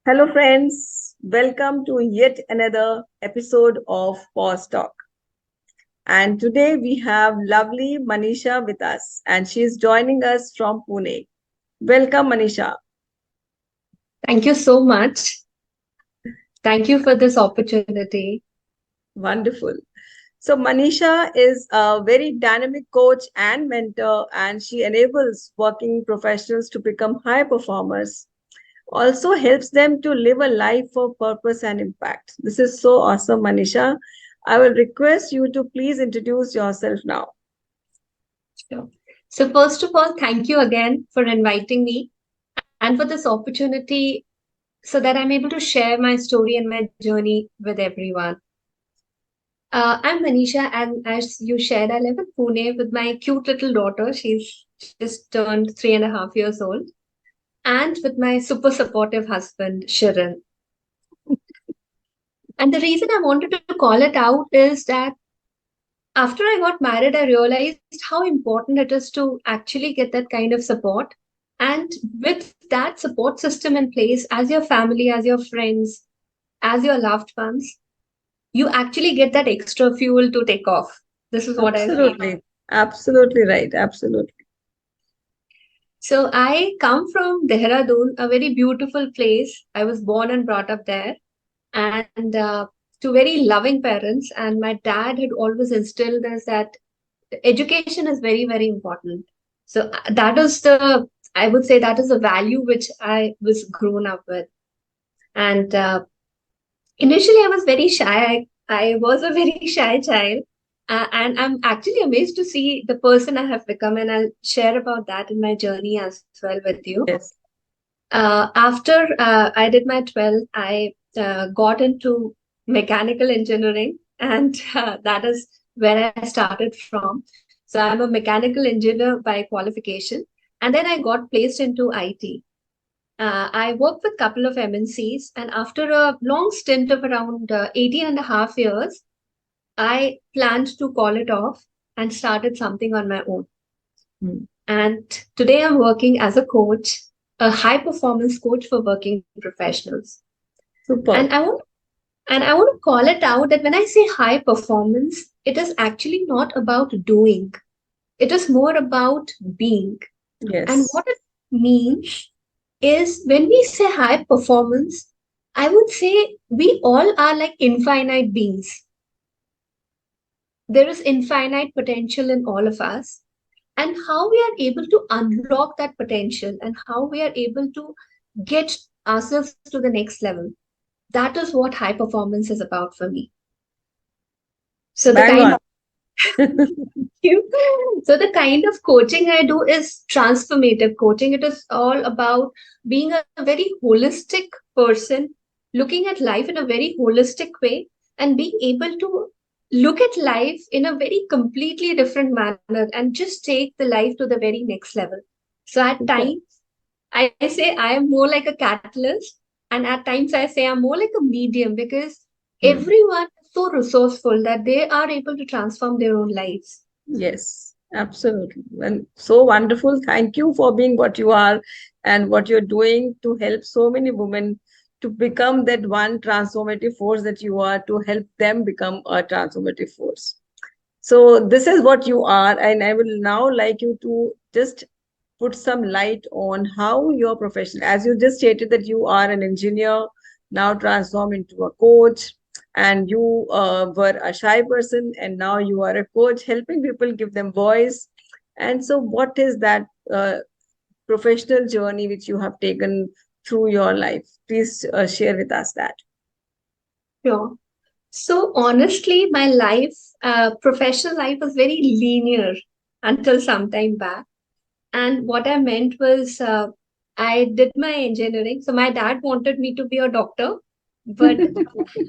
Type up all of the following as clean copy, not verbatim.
Hello, friends. Welcome to yet another episode of Pause Talk. And today we have lovely Manisha with us, and she is joining us from Pune. Welcome, Manisha. Thank you so much. Thank you for this opportunity. Wonderful. So, Manisha is a very dynamic coach and mentor, and she enables working professionals to become high performers, also helps them to live a life of purpose and impact. This is so awesome, Manisha. I will request you to please introduce yourself now. Sure. So, first of all, thank you again for inviting me and for this opportunity so that I'm able to share my story and my journey with everyone. I'm Manisha, and as you shared, I live in Pune with my cute little daughter. She's just turned 3.5 years old, and with my super supportive husband, Sharon. And the reason I wanted to call it out is that after I got married, I realized how important it is to actually get that kind of support. And with that support system in place, as your family, as your friends, as your loved ones, you actually get that extra fuel to take off. This is what I feel. Absolutely. Absolutely right. Absolutely. So I come from Dehradun, a very beautiful place. I was born and brought up there, and to very loving parents. And my dad had always instilled us that education is very, very important. So that is the, I would say that is the value which I was grown up with. And initially I was very shy. I was a very shy child. And I'm actually amazed to see the person I have become. And I'll share about that in my journey as well with you. Yes. After I did my 12th, I got into mechanical engineering, and that is where I started from. So I'm a mechanical engineer by qualification, and then I got placed into IT. I worked with a couple of MNCs, and after a long stint of around 18 and a half years, I planned to call it off and started something on my own. Hmm. And today I'm working as a coach, a high performance coach for working professionals. And Super. I want to call it out that when I say high performance, it is actually not about doing. It is more about being. And Yes. what it means is when we say high performance, I would say we all are like infinite beings. There is infinite potential in all of us, and how we are able to unlock that potential and how we are able to get ourselves to the next level. That is what high performance is about for me. So the Bang kind on. so the kind of coaching I do is transformative coaching. It is all about being a very holistic person, looking at life in a very holistic way, and being able to look at life in a very completely different manner and just take the life to the very next level. So at Super. times I say I am more like a catalyst, and at times I say I'm more like a medium because Hmm. everyone is so resourceful that they are able to transform their own lives. Yes, absolutely. And so wonderful. Thank you for being what you are and what you're doing to help so many women to become that one transformative force that you are, to help them become a transformative force. So this is what you are, and I will now like you to just put some light on how your profession, as you just stated that you are an engineer, now transform into a coach, and you were a shy person, and now you are a coach, helping people give them voice. And so, what is that professional journey which you have taken through your life? Please share with us that. Sure. So honestly, my life, professional life was very linear until some time back. And what I meant was, I did my engineering. So my dad wanted me to be a doctor, but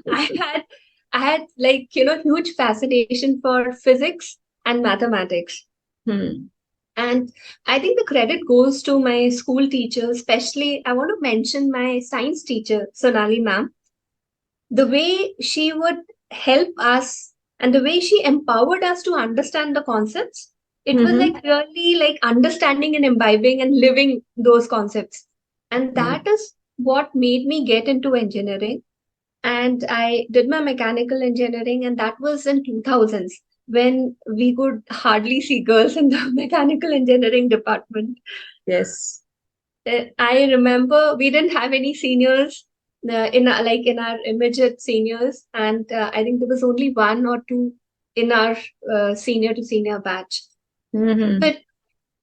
I had, I had like, huge fascination for physics and mathematics. Hmm. And I think the credit goes to my school teachers, especially I want to mention my science teacher, Sonali ma'am. The way she would help us and the way she empowered us to understand the concepts, it was Mm-hmm. like really like understanding and imbibing and living those concepts. And that is what made me get into engineering. And I did my mechanical engineering, and that was in 2000s when we could hardly see girls in the mechanical engineering department. Yes. I remember we didn't have any seniors in our immediate seniors, and I think there was only one or two in our senior to senior batch. Mm-hmm. But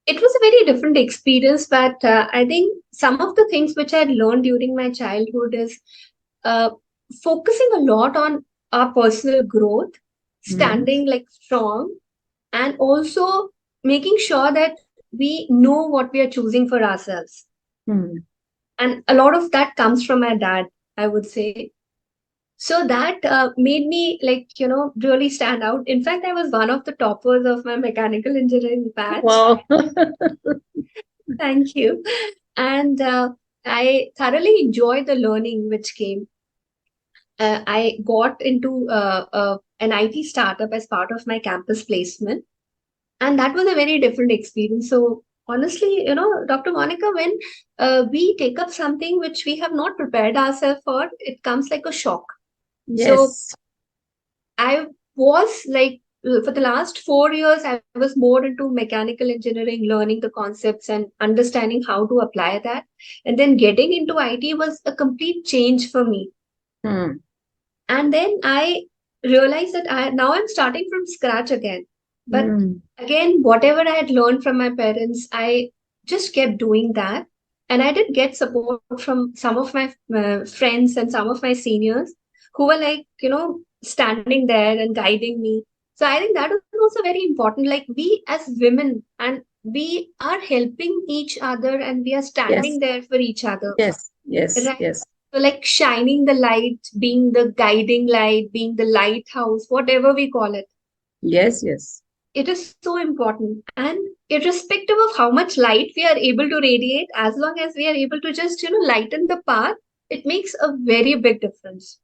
it was a very different experience. But I think some of the things which I learned during my childhood is uh, focusing a lot on our personal growth, Mm-hmm. standing like strong, and also making sure that we know what we are choosing for ourselves. Hmm. And a lot of that comes from my dad, I would say. So that made me, like, really stand out. In fact, I was one of the toppers of my mechanical engineering batch. Wow. Thank you. And I thoroughly enjoyed the learning which came. I got into an IT startup as part of my campus placement, and that was a very different experience. So honestly, Dr. Monica, when we take up something which we have not prepared ourselves for, it comes like a shock. So Yes. I was like, for the last 4 years, I was more into mechanical engineering, learning the concepts and understanding how to apply that. And then getting into IT was a complete change for me. Hmm. And then I realized that now I'm starting from scratch again. But Hmm. again, whatever I had learned from my parents, I just kept doing that. And I did get support from some of my friends and some of my seniors who were like, standing there and guiding me. So I think that is also very important. Like, we as women, and we are helping each other, and we are Yes. standing there for each other. Yes. Yes. Right. Yes. So, like, shining the light, being the guiding light, being the lighthouse, whatever we call Yes. Yes. it is so important. And irrespective of how much light we are able to radiate, as long as we are able to just, lighten the path, it makes a very big difference.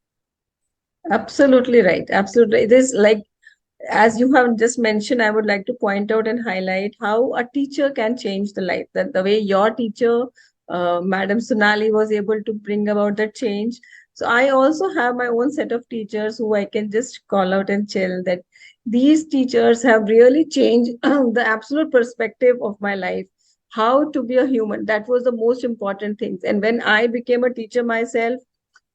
Absolutely right. Absolutely. It is like, as you have just mentioned, I would like to point out and highlight how a teacher can change the life. That the way your teacher, Madam Sonali, was able to bring about that change. So I also have my own set of teachers who I can just call out and tell that these teachers have really changed the absolute perspective of my life. How to be a human. That was the most important thing. And when I became a teacher myself,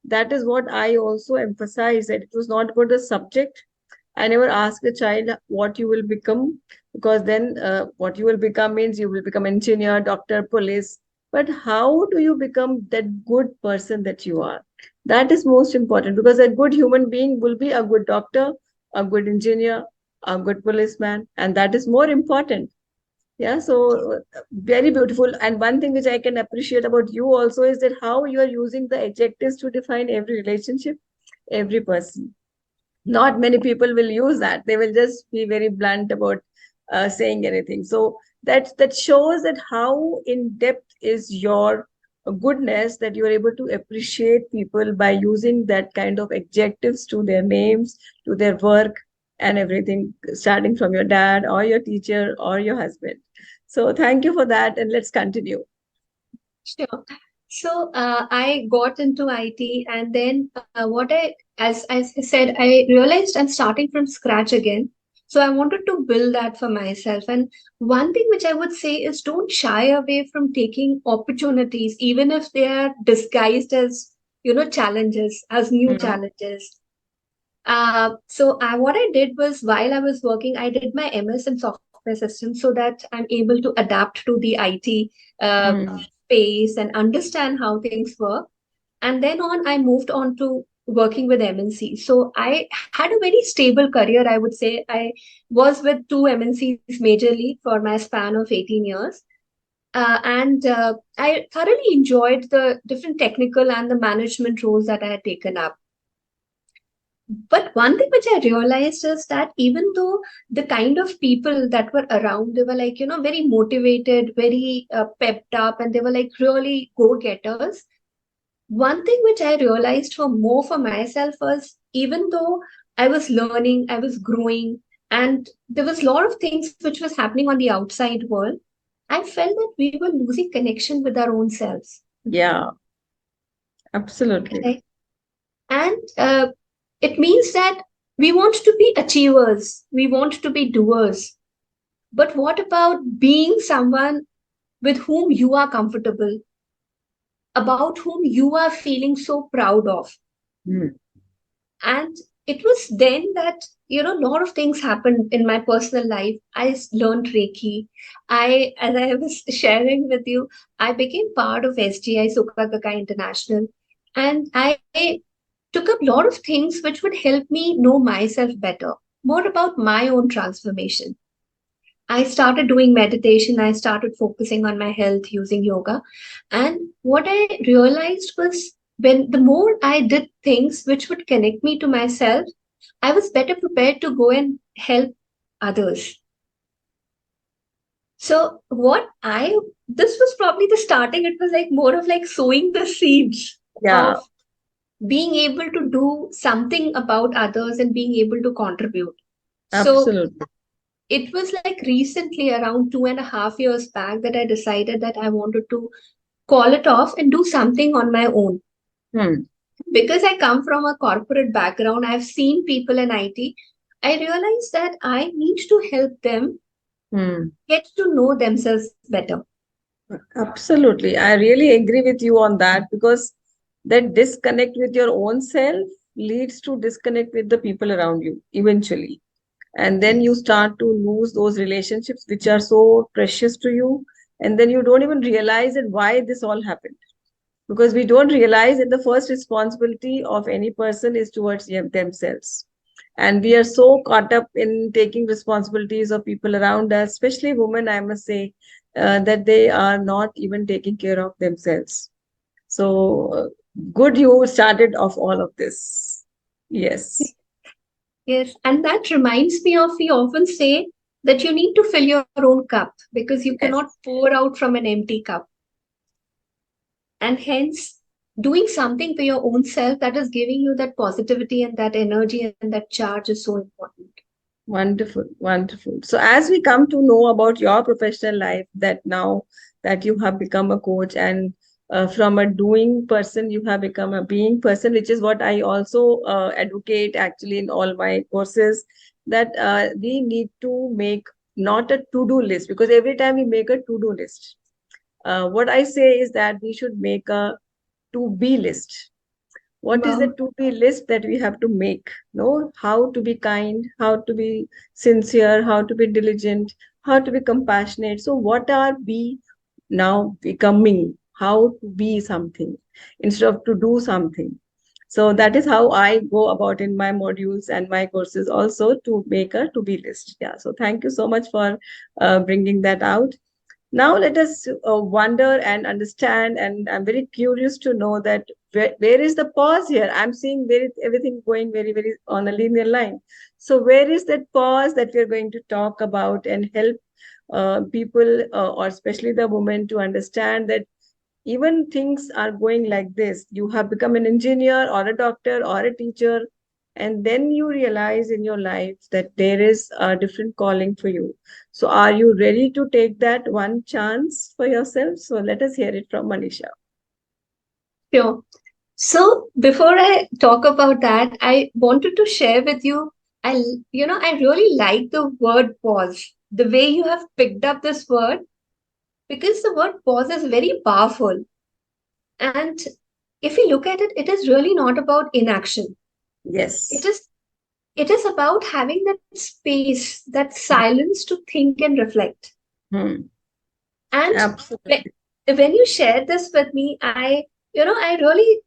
that is what I also emphasize, that it was not about the subject. I never ask a child what you will become, because then what you will become means you will become engineer, doctor, police. But how do you become that good person that you are? That is most important, because a good human being will be a good doctor, a good engineer, a good policeman, and that is more important. Yeah, so very beautiful. And one thing which I can appreciate about you also is that how you are using the adjectives to define every relationship, every person. Not many people will use that. They will just be very blunt about saying anything. So that shows that how in depth is your goodness, that you are able to appreciate people by using that kind of adjectives to their names, to their work, and everything, starting from your dad or your teacher or your husband. So thank you for that, and let's continue. Sure. So I got into IT, and then as I said, I realized I'm starting from scratch again. So I wanted to build that for myself. And one thing which I would say is don't shy away from taking opportunities, even if they are disguised as, challenges, as new Mm. challenges. What I did was, while I was working, I did my MS in software systems so that I'm able to adapt to the IT Mm. space and understand how things work. And then on, I moved on to working with MNC. So I had a very stable career, I would say. I was with two MNCs majorly for my span of 18 years. And I thoroughly enjoyed the different technical and the management roles that I had taken up. But one thing which I realized is that even though the kind of people that were around, they were like, very motivated, very pepped up, and they were like really go-getters. One thing which I realized for myself was, even though I was learning, I was growing, and there was a lot of things which was happening on the outside world, I felt that we were losing connection with our own selves. Yeah. Absolutely. Right? And it means that we want to be achievers, we want to be doers. But what about being someone with whom you are comfortable, about whom you are feeling so proud of? Hmm. And it was then that, a lot of things happened in my personal life. Learned Reiki. As I was sharing with you, I became part of SGI Sukha Gakkai International. And I took up a lot of things which would help me know myself better, more about my own transformation. I started doing meditation. I started focusing on my health using yoga. And what I realized was, when the more I did things which would connect me to myself, I was better prepared to go and help others. So this was probably the starting. It was like more of like sowing the seeds Yeah, of being able to do something about others and being able to contribute. So absolutely. it was like recently, around 2.5 years back, that I decided that I wanted to call it off and do something on my own. Hmm. Because I come from a corporate background, I've seen people in IT. I realized that I need to help them Hmm. get to know themselves better. Absolutely. I really agree with you on that because that disconnect with your own self leads to disconnect with the people around you eventually. And then you Yes. start to lose those relationships which are so precious to you. And then you don't even realize that why this all happened. Because we don't realize that the first responsibility of any person is towards themselves. And we are so caught up in taking responsibilities of people around us, especially women, I must say, that they are not even taking care of themselves. So good you started off all of this. Yes, Yes. And that reminds me of, we often say that you need to fill your own cup because you cannot yes. pour out from an empty cup. And hence, doing something to your own self that is giving you that positivity and that energy and that charge is so important. Wonderful, wonderful. So, as we come to know about your professional life, that now that you have become a coach and from a doing person, you have become a being person, which is what I also advocate actually in all my courses, that we need to make not a to-do list because every time we make a to-do list, what I say is that we should make a to-be list. What is the Wow. to be list that we have to make? No, how to be kind, how to be sincere, how to be diligent, how to be compassionate. So what are we now becoming? How to be something instead of to do something. So that is how I go about in my modules and my courses also, to make a to be list. Yeah, so thank you so much for bringing that out. Now let us wonder and understand, and I'm very curious to know that where is the pause here? I'm seeing everything going very, very on a linear line. So where is that pause that we're going to talk about and help people, or especially the women, to understand that even things are going like this. You have become an engineer or a doctor or a teacher, and then you realize in your life that there is a different calling for you. So, are you ready to take that one chance for yourself? So, let us hear it from Manisha. Sure. So before I talk about that, I wanted to share with you, I really like the word pause, the way you have picked up this word, because the word pause is very powerful. And if you look at it, it is really not about inaction. It Yes. is it is about having that space, that silence to think and reflect. Hmm. And whe- Absolutely. when you shared this with me, I really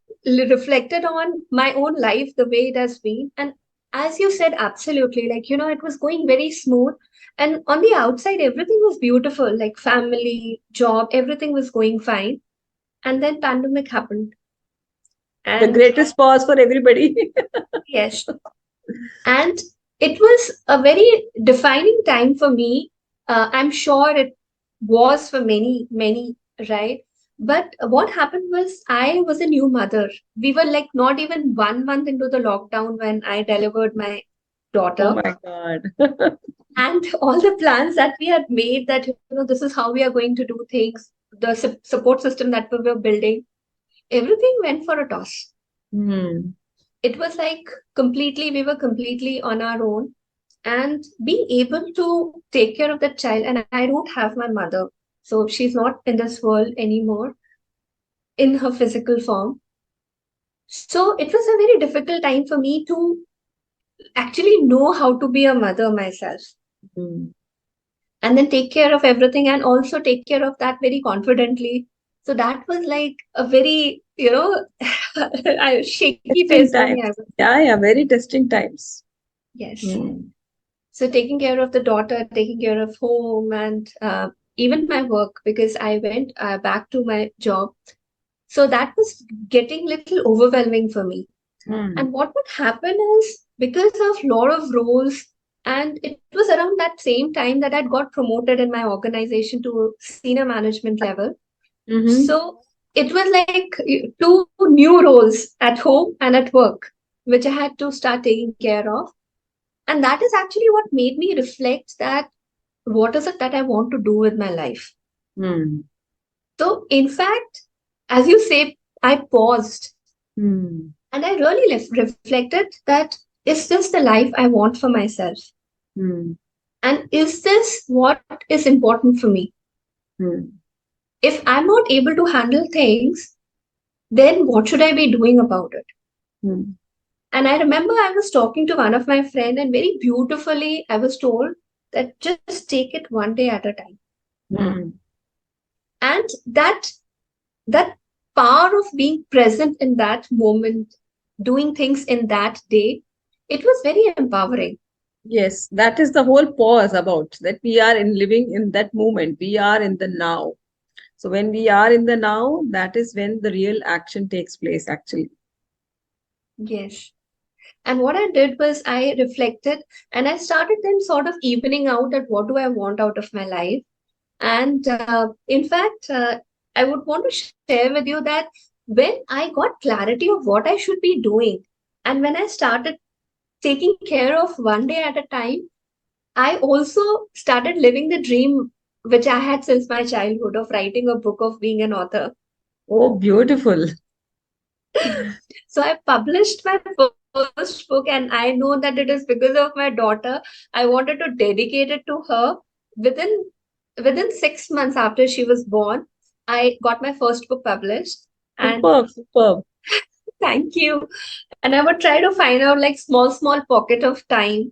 reflected on my own life, the way it has been. And as you said, absolutely, like, it was going very smooth. And on the outside, everything was beautiful, like family, job, everything was going fine. And then pandemic happened. The And greatest pause for everybody. yes, and it was a very defining time for me. I'm sure it was for many, many, right? But what happened was, I was a new mother. We were like not even 1 month into the lockdown when I delivered my Oh daughter. my God. And all the plans that we had made, that, this is how we are going to do things, the support system that we were building. everything went for a toss. Hmm. It was like we were completely on our own. And being able to take care of that child, and I don't have my mother, so she's not in this world anymore in her physical form. So it was a very difficult time for me to actually know how to be a mother myself Hmm. and then take care of everything and also take care of that very confidently. So that was like a very, shaky phase Testing for me, I times. would say. Yeah, yeah, very testing times. Yes. Hmm. So taking care of the daughter, taking care of home, and even my work, because I went back to my job. So that was getting little overwhelming for me. Hmm. And what would happen is because of lot of roles, and it was around that same time that I'd got promoted in my organization to senior management level. Mm-hmm. So it was like two new roles at home and at work, which I had to start taking care of. And that is actually what made me reflect that what is it that I want to do with my life. Hmm. So, in fact, as you say, I paused Hmm. and I really reflected that is this the life I want for myself? Hmm. And is this what is important for me? Hmm. If I'm not able to handle things, then what should I be doing about it? Hmm. And I remember I was talking to one of my friend and very beautifully I was told that just take it one day at a time. Hmm. And that power of being present in that moment, doing things in that day, it was very empowering. Yes, that is the whole pause about that we are in living in that moment. We are in the now. So when we are in the now, that is when the real action takes place, actually. Yes. And what I did was I reflected and I started then sort of evening out at what do I want out of my life. And in fact, I would want to share with you that when I got clarity of what I should be doing, and when I started taking care of one day at a time, I also started living the dream which I had since my childhood of writing a book, of being an author. Oh, beautiful. So I published my first book, and I know that it is because of my daughter. I wanted to dedicate it to her. Within within 6 months after she was born, I got my first book published. And Superb, superb. thank you. And I would try to find out like small pocket of time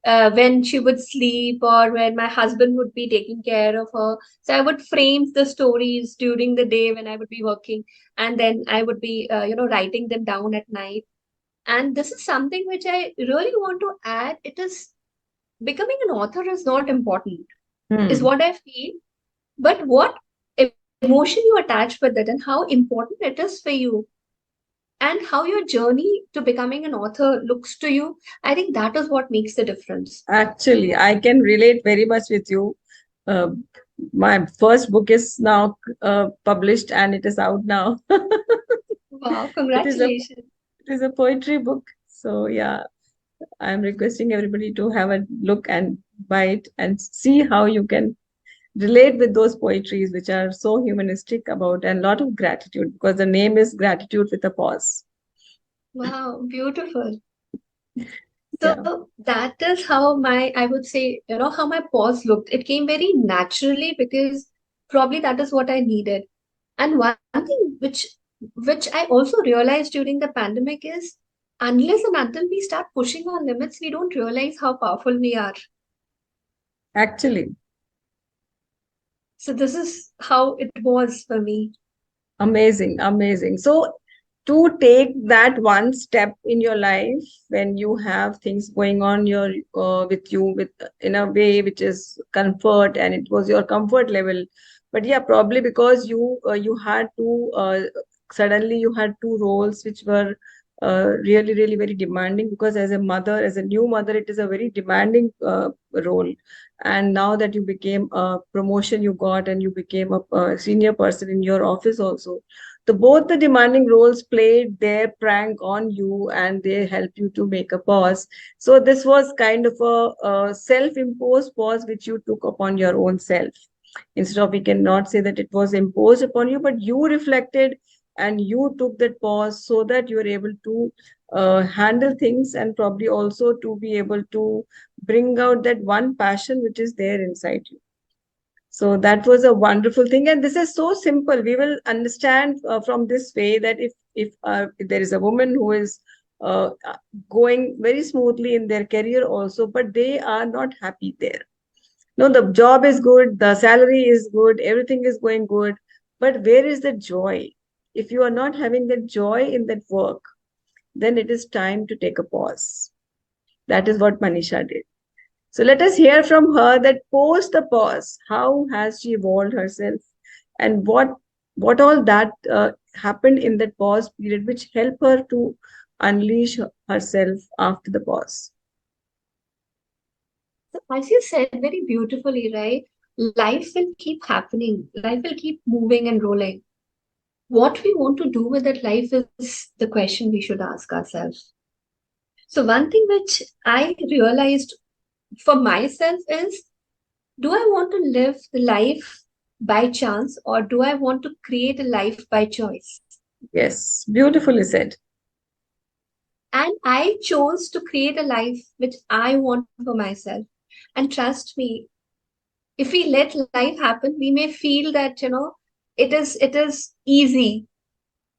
when she would sleep or when my husband would be taking care of her. So I would frame the stories during the day when I would be working, and then I would be, writing them down at night. And this is something which I really want to add. It is becoming an author is not important, is Hmm. what I feel, but what emotion you attach with it and how important it is for you and how your journey to becoming an author looks to you. I think that is what makes the difference. Actually, I can relate very much with you. Uh, my first book is now published and it is out now. Wow, It is a congratulations. it is a poetry book. So yeah, I'm requesting everybody to have a look and buy it and see how you can relate with those poetries which are so humanistic about and a lot of gratitude because the name is gratitude with a pause. Wow, beautiful. Yeah, So that is how I would say, how my pause looked. It came very naturally because probably that is what I needed. And one thing which I also realized during the pandemic is unless and until we start pushing our limits, we don't realize how powerful we are. actually, So this is how it was for me. amazing, amazing. So to take that one step in your life when you have things going on with you with in a way which is comfort and it was your comfort level, but yeah, probably because you had to suddenly you had two roles which were really really very demanding because as a mother, as a new mother, it is a very demanding role. And now that you became a promotion you got and you became a senior person in your office also, the both the demanding roles played their prank on you and they helped you to make a pause. So this was kind of a self-imposed pause which you took upon your own self. Instead of, we cannot say that it was imposed upon you, but you reflected, and you took that pause so that you were able to handle things, and probably also to be able to bring out that one passion which is there inside you. So that was a wonderful thing, and this is so simple. We will understand from this way that if there is a woman who is uh, going very smoothly in their career also, but they are not happy there. No, the job is good, the salary is good, everything is going good, but where is the joy? If you are not having the joy in that work, then it is time to take a pause. That is what Manisha did. So let us hear from her that post the pause, how has she evolved herself, and what all that happened in that pause period, which helped her to unleash herself after the pause. So as you said very beautifully, right? Life will keep happening. Life will keep moving and rolling. What we want to do with that life is the question we should ask ourselves. So one thing which I realized for myself is, do I want to live the life by chance or do I want to create a life by choice? Yes, beautifully said. And I chose to create a life which I want for myself. And trust me, if we let life happen, we may feel that, it is easy.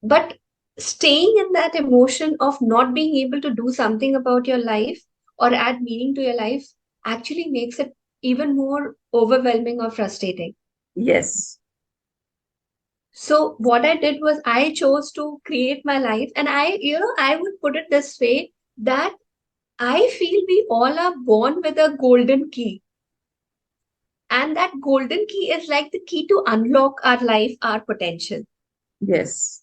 But staying in that emotion of not being able to do something about your life or add meaning to your life actually makes it even more overwhelming or frustrating. Yes, So what I did was I chose to create my life, and I would put it this way, that I feel we all are born with a golden key. And that golden key is like the key to unlock our life, our potential. yes,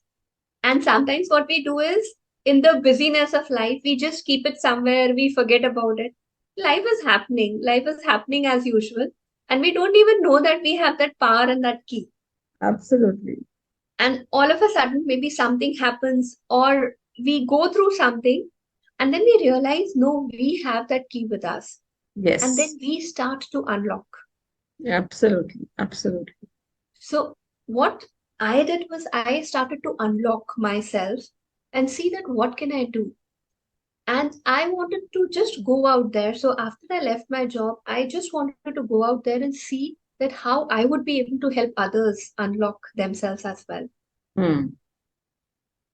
And sometimes what we do is, in the busyness of life, we just keep it somewhere, we forget about it. Life is happening as usual. And we don't even know that we have that power and that key. absolutely. And all of a sudden, maybe something happens or we go through something, and then we realize, no, we have that key with us. And Yes, then we start to unlock. absolutely, absolutely. So, what I did was I started to unlock myself and see that what can I do. And I wanted to just go out there. So after I left my job, I just wanted to go out there and see that how I would be able to help others unlock themselves as well. Hmm.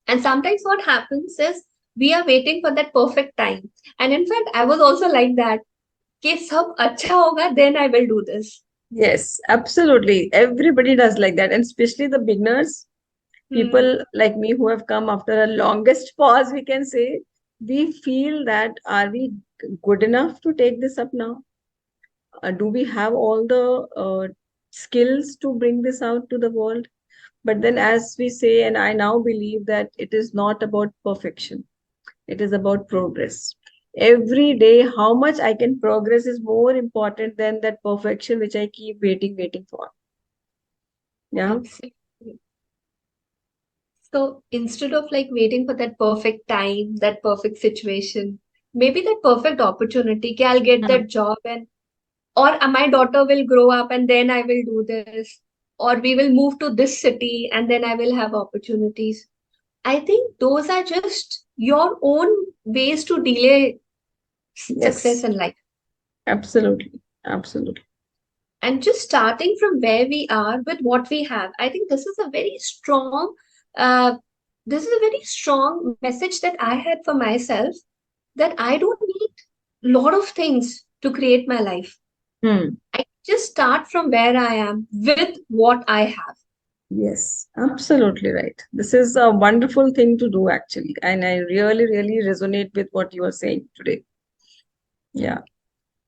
And sometimes what happens is we are waiting for that perfect time. And in fact, I was also like that. कि सब अच्छा होगा, then I will do this. Yes, absolutely. Everybody does like that, and especially the beginners, Hmm. people like me who have come after a longest pause, we can say, we feel that are we good enough to take this up now? Do we have all the skills to bring this out to the world? But then, as we say, and I now believe that it is not about perfection, it is about progress. Every day, how much I can progress is more important than that perfection which I keep waiting for. Yeah. Absolutely. So instead of like waiting for that perfect time, that perfect situation, maybe that perfect opportunity, कि I'll get Hmm. that job and or my daughter will grow up and then I will do this, or we will move to this city and then I will have opportunities. I think those are just your own ways to delay success Yes, in life. absolutely. Absolutely. And just starting from where we are with what we have, I think uh, this is a very strong message that I had for myself, that I don't need a lot of things to create my life. Hmm. I just start from where I am with what I have. Yes, absolutely right. This is a wonderful thing to do, actually. And I really resonate with what you are saying today. Yeah.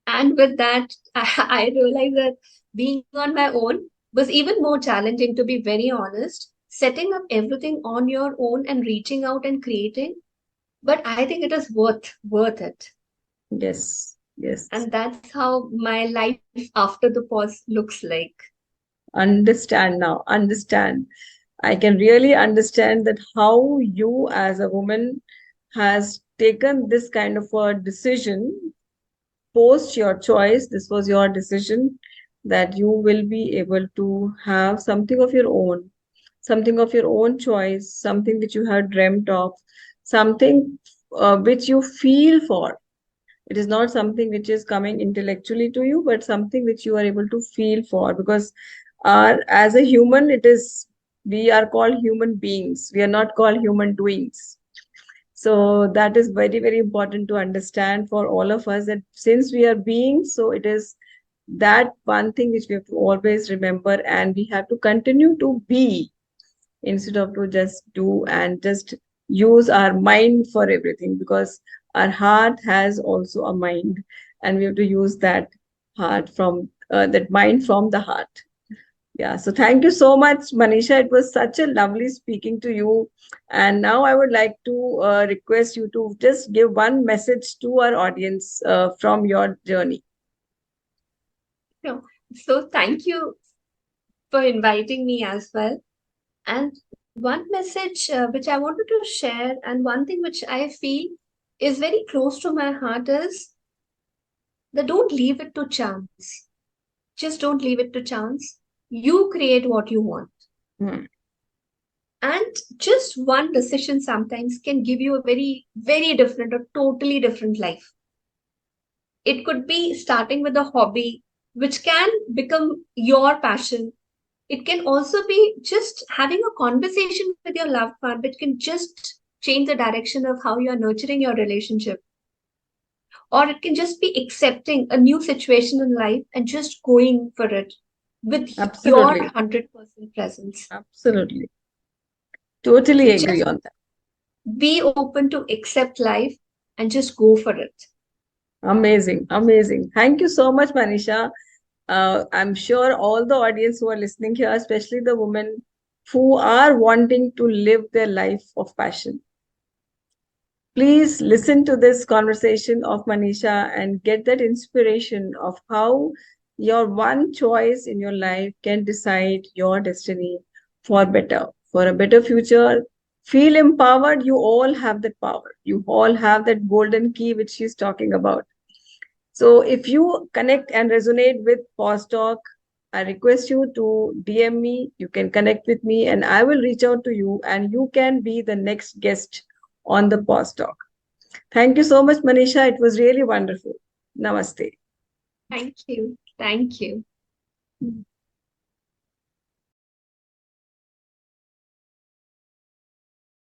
And with that, I realized that being on my own was even more challenging, to be very honest. Setting up everything on your own and reaching out and creating, but I think it is worth it. Yes. Yes. And that's how my life after the pause looks like. Understand now. Understand. I can really understand that how you as a woman has taken this kind of a decision post your choice. This was your decision that you will be able to have something of your own, something of your own choice, something which you have dreamt of, something which you feel for. It is not something which is coming intellectually to you, but something which you are able to feel for. Because as a human, we are called human beings. We are not called human doings. So that is very, very important to understand for all of us, that since we are beings, so it is that one thing which we have to always remember, and we have to continue to be instead of to just do and just use our mind for everything, because our heart has also a mind, and we have to use that mind from the heart. Yeah, so thank you so much, Manisha. It was such a lovely speaking to you. And now I would like to request you to just give one message to our audience from your journey. No. So thank you for inviting me as well. And one message which I wanted to share, and one thing which I feel is very close to my heart, is that don't leave it to chance. Just don't leave it to chance. You create what you want. Hmm. And just one decision sometimes can give you a very, very different or totally different life. It could be starting with a hobby, which can become your passion. It can also be just having a conversation with your loved one, which can just change the direction of how you are nurturing your relationship. Or it can just be accepting a new situation in life and just going for it with your Absolutely. 100% presence. Absolutely. So Totally agree just on that. be open to accept life and just go for it. Amazing. Amazing. Thank you so much, Manisha. I'm sure all the audience who are listening here, especially the women who are wanting to live their life of passion, please listen to this conversation of Manisha and get that inspiration of how your one choice in your life can decide your destiny for a better future. Feel empowered. You all have that power. You all have that golden key which she's talking about. So if you connect and resonate with Pause Talk, I request you to DM me. You can connect with me and I will reach out to you, and you can be the next guest on the Pause Talk. Thank you so much, Manisha. It was really wonderful. Namaste. Thank you. Thank you.